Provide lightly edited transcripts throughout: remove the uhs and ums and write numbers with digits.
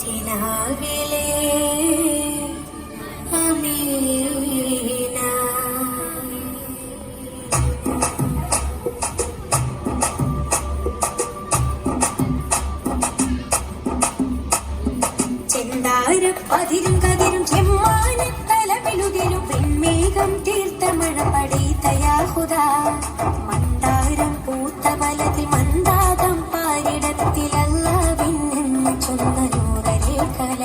കിനാവിലെ അമീന. ചെന്താരപ്പതിരും കതിരും ചെമ്മാനത്തലമിലുതിരും വെൺമേഘം തീർത്ത മഴ പടീതയാഹുദാ. മന്ദാരം പൂത്ത വലതിൽ മന്ദാകം പാരിടത്തിലല്ലാവിന്നെന്ന് ചൊന്ന നൂറരേഖല.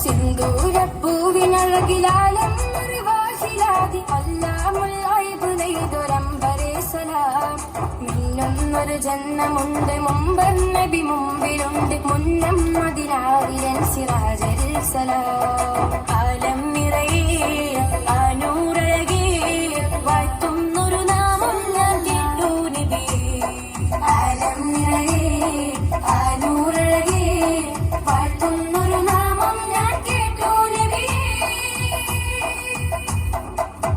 സിന്ദൂരപ്പൂവിനഴകിലാലെന്നൊരു വാഹിലാതി അല്ലാമുൽ ഐബ് നെയ്തൊരമ്പരേ സലാം. മിന്നുന്നൊരു ജന്മമുണ്ട് മുമ്പർ നബി മുമ്പിലുണ്ട് മുന്നം മദിനാവിലൻ സിറാജൽ സലാം. ആലം നിറയെ ആ നൂറഴകേ വാഴ്ത്തുന്നൊരു നാമം ഞാൻ കേട്ടു നബി. ആലം നിറയെ ആ നൂറഴകേ വാഴ്ത്തുന്നൊരു നാമം ഞാൻ കേട്ടു നബി.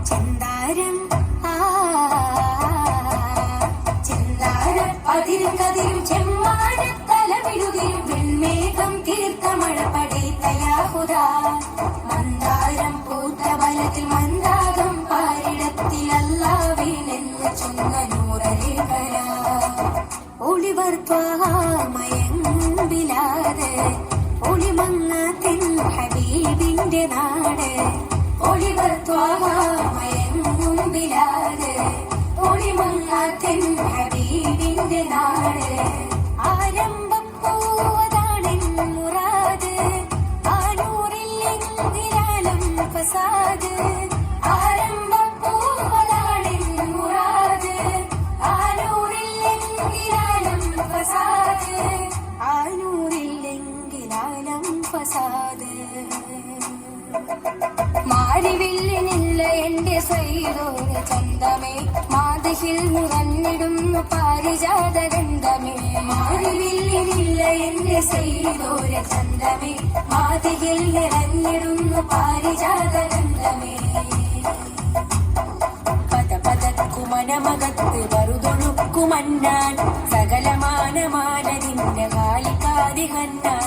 ചെന്താരം അതിരും കതിരും ചെമ്മാനത്തലമിലുതിരും വെൺമേഘം തീർത്ത മഴ പടീതയാഹുദാ. മന്ദാരം പൂത്ത വലത്തിൽ മന്ദാകം പാരിടത്തിലല്ലാവിനെന്ന് ചൊന്ന നൂറരേഖല. ഒളിവർ ത്വാമയമ്പിലാത് ഒളിമങ്ങാത്തിൻ ഹബീബിന്റെ നാട്. ഒളിവർ ത്വാമയമ്പിലാത് ഒളിമങ്ങാത്തിൻ ഹബീബിന്റെ നാട്. ആരംഭപ്പൂവതാണെൻ മുറാദ് ആനൂറില്ലെങ്കിലാലും ഫസാദ്. ആരംഭപ്പൂവതാണെൻ മുറാദ് ആനൂറില്ലെങ്കിലാലും ഫസാദ്. ആനൂറില്ലെങ്കിലാലും ഫസാദ്. മാരിവില്ലിനില്ല എന്റെ സൈദോന് ചന്തമേ മാതിഹിൽ നിറഞ്ഞിടുന്നു പാരിജാത ഗന്ധമേ. മാരിവില്ലിനില്ല എന്റെ സൈദോന് ചന്തമേ മാതിഹിൽ നിറഞ്ഞിടുന്നു പാരിജാത ഗന്ധമേ. പതപതക്കുമനമകത്ത് വറുതൊഴുക്കുമന്നാൻ സകലമാനമാനതിന്റെ കാലികാതിഹന്നാൻ.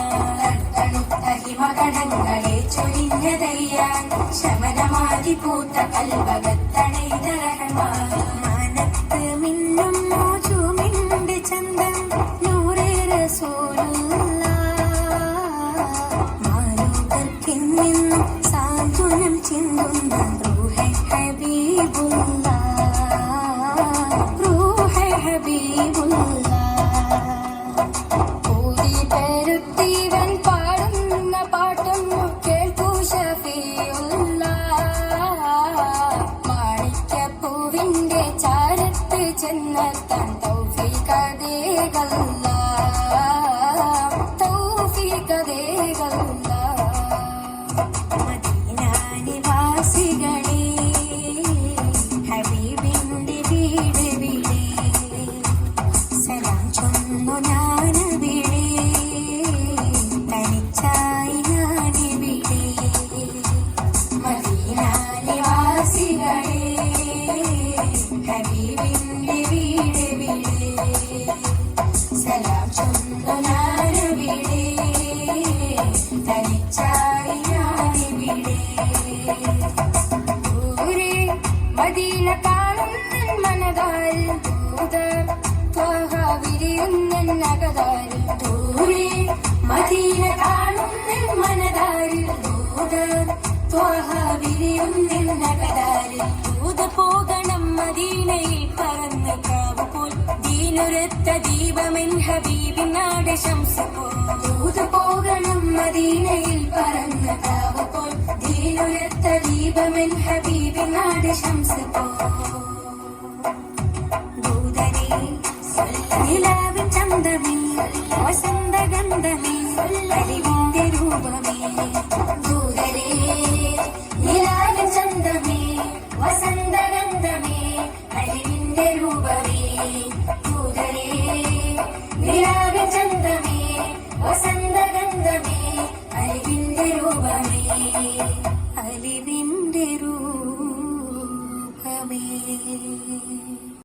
ഹിമകടങ്ങളെ ചൊരിഞ്ഞതയ്യാൻ ശമനമാതി പൂത്ത കൽവകത്തണൈത റഹ്മാൻ. മാനത്ത് മിന്നും മോജുമിണ്ട് ചന്തം നൂറേ റസൂലുള്ളാഹ്. മാനൂകർക്കെന്നും സാന്ത്വനം ചിന്തുന്ന റൂഹെ ഹബീബുള്ളാഹ്. റൂഹെ ഹബീബുള്ളാഹ്. ഊതി പെരുത്തീവൻ പാടുന്ന പാട്ടൊന്നു കേൾക്കൂ ശഫീഉല്ലാഹ്. മാണിക്യപ്പൂവിന്റെ ചാരത്ത് ചെന്നെത്താൻ തൗഫീഖതേകല്ലാഹ്. തൗഫീഖതേകല്ലാഹ്. മദീനാ നിവാസികളേ ഹബീബിന്റെ വീട് വിടെ സലാം ചൊന്നു ഞാനവിടെ തനിച്ചായി ഞാനിവിടെ. മദീനാ നിവാസികളേ ഹബീബിന്റെ വീട് വിടെ സലാം ചൊന്നു ഞാനവിടെ തനിച്ചായി ഞാനിവിടെ. ദൂരെ മദീന കാണുന്നൻ മനതാരിൽ ദൂതർ ത്വഹ വിരിയുന്നൻ അകതാരിൽ. ദൂരെ മദീന കാണുന്നൻ മനതാരിൽ ദൂതർ ത്വഹ വിരിയുന്നൻ അകതാരിൽ. ദൂത പോകണം മദീനയിൽ പറന്ന് കാവ് പോൽ ദീനുരത്ത ദീപമെൻ ഹബീബിൻ നാട് ശംസ് പോൽ. ദൂത പോകണം മദീനയിൽ പറന്ന് കാവ് പോൽ ദീനുരത്ത ദീപമെൻ ഹബീബിൻ നാട് ശംസ് പോൽ. ദൂതരേ നിലാവിൻ ചന്തമേ വസന്തഗന്ധമേ അലിവിന്റെ രൂപമേ. ദൂതരേ നിലാവിൻ ചന്തമേ വസന്തഗന്ധമേ അലിവിന്റെ രൂപമേ. ദൂതരേ നിലാവിൻ ചന്തമേ വസന്തഗന്ധമേ അലിവിന്റെ രൂപമേ. അലിവിന്റെ രൂപമേ.